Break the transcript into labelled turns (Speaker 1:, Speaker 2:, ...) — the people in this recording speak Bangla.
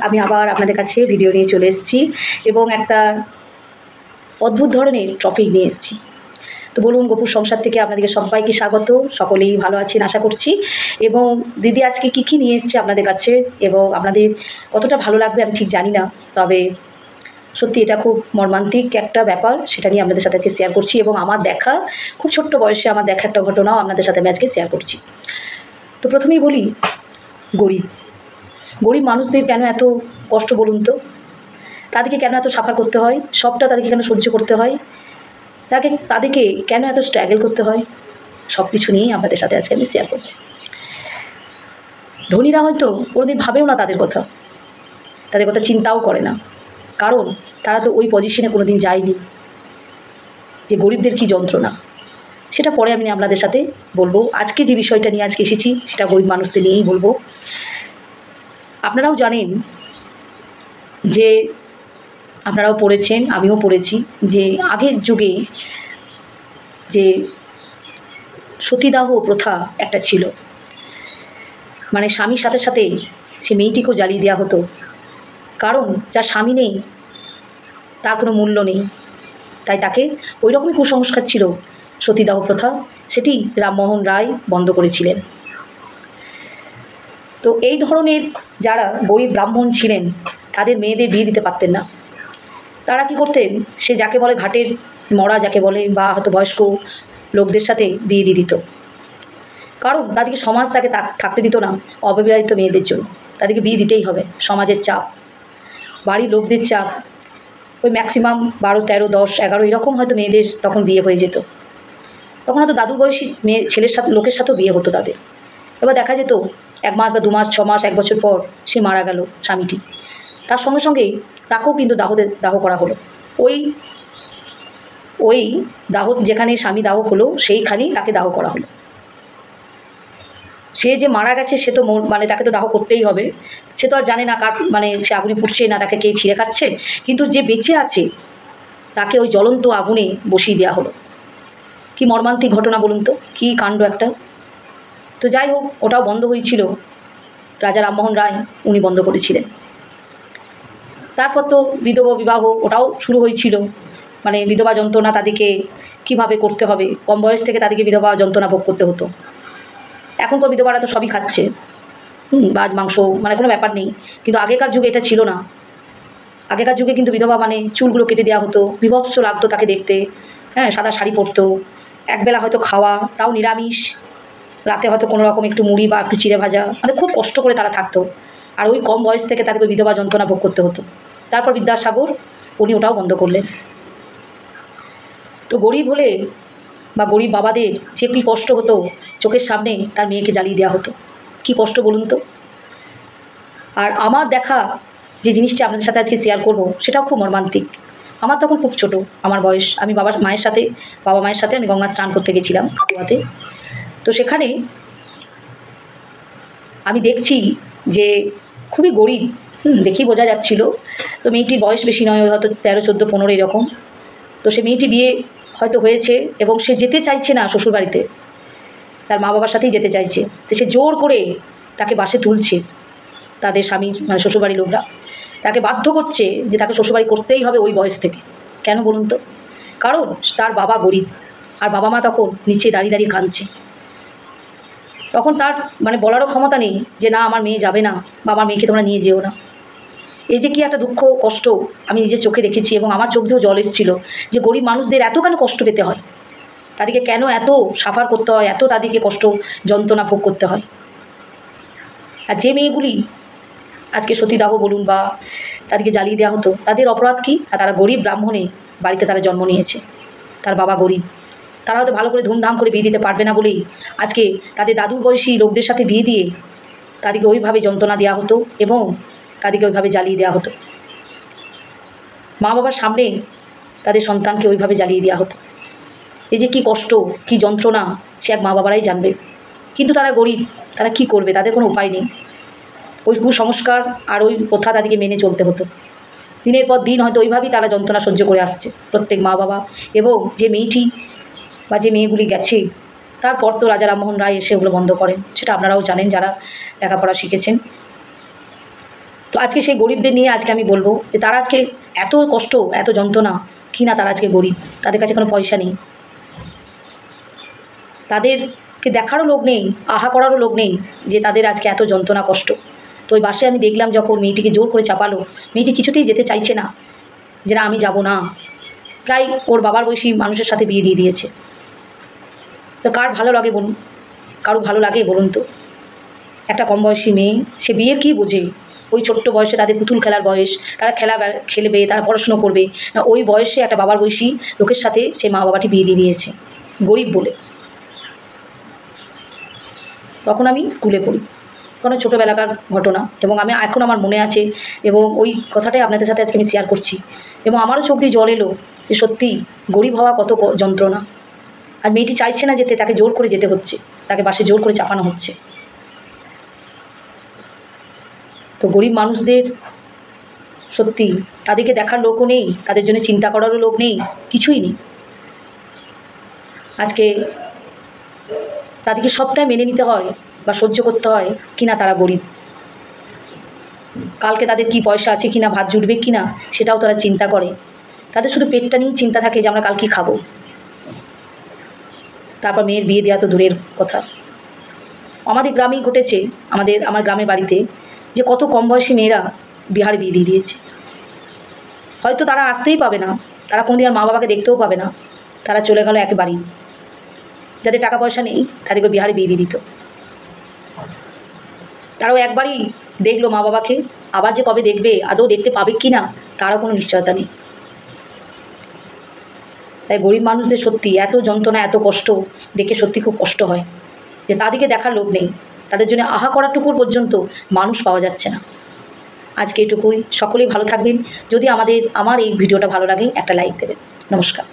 Speaker 1: আমি আবার আপনাদের কাছে ভিডিও নিয়ে চলে এসেছি এবং একটা অদ্ভুত ধরনের টপিক নিয়ে এসেছি। তো বলুন, গোপুর সংসার থেকে আপনাদেরকে সবাইকে স্বাগত। সকলেই ভালো আছেন আশা করছি। এবং দিদি আজকে কী নিয়ে এসেছে আপনাদের কাছে এবং আপনাদের কতটা ভালো লাগবে আমি ঠিক জানি না, তবে সত্যি এটা খুব মর্মান্তিক একটা ব্যাপার, সেটা নিয়ে আপনাদের সাথে আজকে শেয়ার করছি। এবং আমার দেখা খুব ছোট্ট বয়সে আমার দেখা একটা ঘটনাও আপনাদের সাথে আমি আজকে শেয়ার করছি। তো প্রথমেই বলি, গরিব গরিব মানুষদের কেন এত কষ্ট বলুন তো? তাদেরকে কেন এত সাফার করতে হয়? সবটা তাদেরকে কেন সহ্য করতে হয়? তাদেরকে কেন এত স্ট্রাগল করতে হয়? সব কিছু নিয়েই আপনাদের সাথে আজকে আমি শেয়ার করব। ধনীরা হয়তো কোনোদিন ভাবেও না তাদের কথা চিন্তাও করে না, কারণ তারা তো ওই পজিশনে কোনো দিন যায়নি যে গরিবদের কী যন্ত্রণা। সেটা পরে আমি আপনাদের সাথে বলবো। আজকে যে বিষয়টা নিয়ে আজকে এসেছি সেটা গরিব মানুষদের নিয়েই বলবো। আপনারাও জানেন যে, আপনারাও পড়েছেন, আমিও পড়েছি যে আগের যুগে যে সতীদাহ প্রথা একটা ছিল, মানে স্বামীর সাথে সাথে সে মেয়েটিকেও জ্বালিয়ে দেওয়া হতো, কারণ যার স্বামী নেই তার কোনো মূল্য নেই, তাই তাকে ওই রকমই কুসংস্কার ছিল সতীদাহ প্রথা, সেটি রামমোহন রায় বন্ধ করেছিলেন। তো এই ধরনের যারা গরিব ব্রাহ্মণ ছিলেন তাদের মেয়েদের বিয়ে দিতে পারতেন না। তারা কি করতেন, সে যাকে বলে ঘাটের মরা যাকে বলে, বা হয়তো বয়স্ক লোকদের সাথে বিয়ে দিয়ে দিত, কারণ তাদেরকে সমাজ তাকে থাকতে দিত না অবিবাহিত মেয়েদের জন্য। তাদেরকে বিয়ে দিতেই হবে, সমাজের চাপ, বাড়ির লোকদের চাপ। ওই ম্যাক্সিমাম 12, 13, 10, 11 এরকম হয়তো মেয়েদের তখন বিয়ে হয়ে যেত। তখন হয়তো দাদুর বয়সী ছেলের সাথে লোকের সাথেও বিয়ে হতো তাদের। এবার দেখা যেত 1 মাস বা 2 মাস, 6 মাস, 1 বছর পর সে মারা গেল স্বামীটি। তার সঙ্গে সঙ্গে তাকেও কিন্তু দাহ করা হলো। ওই দাহ যেখানে স্বামী দাহ হলো সেইখানেই তাকে দাহ করা হলো। সে যে মারা গেছে সে তো মানে তাকে তো দাহ করতেই হবে, সে তো আর জানে না কার মানে সে আগুনে ফুটছে না তাকে কে ছিঁড়ে খাচ্ছে, কিন্তু যে বেঁচে আছে তাকে ওই জ্বলন্ত আগুনে বসিয়ে দেওয়া হলো। কি মর্মান্তিক ঘটনা বলুন তো, কী কাণ্ড একটা। তো যাই হোক, ওটাও বন্ধ হয়েছিল, রাজা রামমোহন রায় উনি বন্ধ করেছিলেন। তারপর তো বিধবা বিবাহ ওটাও শুরু হয়েছিল, মানে বিধবা যন্ত্রণা তাদেরকে কিভাবে করতে হবে, কম বয়স থেকে তাদেরকে বিধবা যন্ত্রণা ভোগ করতে হতো। এখনকার বিধবারা তো সবই খাচ্ছে, মাছ মাংস, মানে কোনো ব্যাপার নেই, কিন্তু আগেকার যুগে এটা ছিল না। আগেকার যুগে কিন্তু বিধবা মানে চুলগুলো কেটে দেওয়া হতো, বিভৎস লাগতো তাকে দেখতে। হ্যাঁ, সাদা শাড়ি পরতো, একবেলা হয়তো খাওয়া, তাও নিরামিষ, রাতে হয়তো কোনো রকম একটু মুড়ি বা একটু চিড়ে ভাজা, মানে খুব কষ্ট করে তারা থাকতো। আর ওই কম বয়স থেকে তাদেরকে বিধবা যন্ত্রণা ভোগ করতে হতো। তারপর বিদ্যাসাগর উনি ওটাও বন্ধ করলেন। তো গরিব হলে বা গরিব বাবাদের যে কী কষ্ট হতো, চোখের সামনে তার মেয়েকে জ্বালিয়ে দেওয়া হতো, কী কষ্ট বলুন তো। আর আমার দেখা যে জিনিসটা আপনাদের সাথে আজকে শেয়ার করব সেটাও খুব মর্মান্তিক। আমার তখন খুব ছোট, আমার বয়স, আমি বাবা মায়ের সাথে আমি গঙ্গা স্নান করতে গেছিলাম কাটোয়াতে। তো সেখানে আমি দেখছি যে খুবই গরিব, দেখেই বোঝা যাচ্ছিল। তো মেয়েটির বয়স বেশি নয়, হয়তো 13, 14, 15 এরকম। তো সে মেয়েটি বিয়ে হয়তো হয়েছে এবং সে যেতে চাইছে না শ্বশুরবাড়িতে, তার মা বাবার সাথেই যেতে চাইছে। তো সে জোর করে তাকে বাসে তুলছে, তাদের স্বামীর মানে শ্বশুরবাড়ির লোকরা তাকে বাধ্য করছে যে তাকে শ্বশুরবাড়ি করতেই হবে ওই বয়স থেকে। কেন বলুন তো? কারণ তার বাবা গরিব, আর বাবা মা তখন নিচে দাঁড়িয়ে দাঁড়িয়ে কাঁদছে। তখন তার মানে বলারও ক্ষমতা নেই যে না আমার মেয়ে যাবে না, বা আমার মেয়েকে তোমরা নিয়ে যেও না। এই যে কি একটা দুঃখ কষ্ট আমি নিজের চোখে দেখেছি, এবং আমার চোখ দিয়েও জল এসেছিল যে গরিব মানুষদের এত কেন কষ্ট পেতে হয়, তাদেরকে কেন এত সাফার করতে হয়, এত তাদেরকে কষ্ট যন্ত্রণা ভোগ করতে হয়। আর যে মেয়েগুলি আজকে সতীদাহ বলুন বা তাদেরকে জ্বালিয়ে দেওয়া হতো, তাদের অপরাধ কী? আর তারা গরিব ব্রাহ্মণে বাড়িতে তারা জন্ম নিয়েছে, তার বাবা গরিব, তারা হয়তো ভালো করে ধুমধাম করে বিয়ে দিতে পারবে না বলেই আজকে তাদের দাদুর বয়সী লোকদের সাথে বিয়ে দিয়ে তাদেরকে ওইভাবে যন্ত্রণা দেওয়া হতো এবং তাদেরকে ওইভাবে জ্বালিয়ে দেওয়া হতো। মা বাবার সামনে তাদের সন্তানকে ওইভাবে জ্বালিয়ে দেওয়া হতো। এই যে কী কষ্ট, কী যন্ত্রণা, সে এক মা বাবারাই জানবে। কিন্তু তারা গরিব, তারা কি করবে, তাদের কোনো উপায় নেই। ওই কুসংস্কার আর ওই প্রথা তাদেরকে মেনে চলতে হতো। দিনের পর দিন হয়তো ওইভাবেই তারা যন্ত্রণা সহ্য করে আসছে প্রত্যেক মা বাবা। এবং যে মেয়েটি বা যে মেয়েগুলি গেছে, তারপর তো রাজা রামমোহন রায় এসে ওগুলো বন্ধ করেন, সেটা আপনারাও জানেন যারা লেখাপড়া শিখেছেন। তো আজকে সেই গরিবদের নিয়ে আজকে আমি বলবো যে তারা আজকে এত কষ্ট, এত যন্ত্রণা, কি না তারা আজকে গরিব, তাদের কাছে কোনো পয়সা নেই, তাদেরকে দেখারও লোক নেই, আহা করারও লোক নেই যে তাদের আজকে এত যন্ত্রণা কষ্ট। তো ওই বাসে আমি দেখলাম যখন মেয়েটিকে জোর করে চাপালো, মেয়েটি কিছুতেই যেতে চাইছে না, যে না আমি যাব না, প্রায় ওর বাবার বয়সী মানুষের সাথে বিয়ে দিয়ে দিয়েছে। তো কার ভালো লাগে বলুন? কারো ভালো লাগে বলুন তো? একটা কম বয়সী মেয়ে, সে বিয়ের কী বোঝে? ওই ছোট্ট বয়সে তাদের পুতুল খেলার বয়স, তারা খেলবে, তারা পড়াশুনো করবে না, ওই বয়সে একটা বাবার বয়সী লোকের সাথে সে মা বাবাটি বিয়ে দিয়ে দিয়েছে গরিব বলে। তখন আমি স্কুলে পড়ি, কোনো ছোটোবেলাকার ঘটনা, এবং আমি এখন আমার মনে আছে, এবং ওই কথাটাই আপনাদের সাথে আজকে আমি শেয়ার করছি, এবং আমারও চোখ দিয়ে জল এলো যে সত্যি গরিব হওয়া কত যন্ত্রণা। আর মেয়েটি চাইছে না যেতে, তাকে জোর করে যেতে হচ্ছে, তাকে বাসে জোর করে চাপানো হচ্ছে। তো গরিব মানুষদের সত্যি তাদেরকে দেখার লোকও নেই, তাদের জন্য চিন্তা করারও লোক নেই, কিছুই নেই। আজকে তাদেরকে সবটাই মেনে নিতে হয় বা সহ্য করতে হয় কিনা তারা গরিব। কালকে তাদের কি পয়সা আছে কিনা, ভাত জুটবে কিনা, সেটাও তারা চিন্তা করে। তাদের শুধু পেটটা নিয়েই চিন্তা থাকে যে আমরা কাল কী খাবো। তারপর মেয়ের বিয়ে দেওয়া তো দূরের কথা। আমাদের গ্রামেই ঘটেছে, আমার গ্রামের বাড়িতে, যে কত কম বয়সী মেয়েরা বিহারে বিয়ে দিয়ে দিয়েছে। হয়তো তারা আসতেই পাবে না, তারা কোনোদিন আর মা বাবাকে দেখতেও পাবে না, তারা চলে গেল একেবারেই। যাদের টাকা পয়সা নেই তাদেরকে বিহারে বিয়ে দিয়ে দিত। তারাও একবারই দেখলো মা বাবাকে, আবার যে কবে দেখবে, আদৌ দেখতে পাবে কি না, তারও কোনো নিশ্চয়তা নেই। তাই গরিব মানুষদের সত্যি এত যন্ত্রণা, এত কষ্ট দেখে সত্যি খুব কষ্ট হয় যে তাদেরকে দেখার লোক নেই, তাদের জন্য আহা করাটুকুর পর্যন্ত মানুষ পাওয়া যাচ্ছে না। আজকে এটুকুই, সকলেই ভালো থাকবেন। যদি আমার এই ভিডিওটা ভালো লাগে একটা লাইক দেবেন। নমস্কার।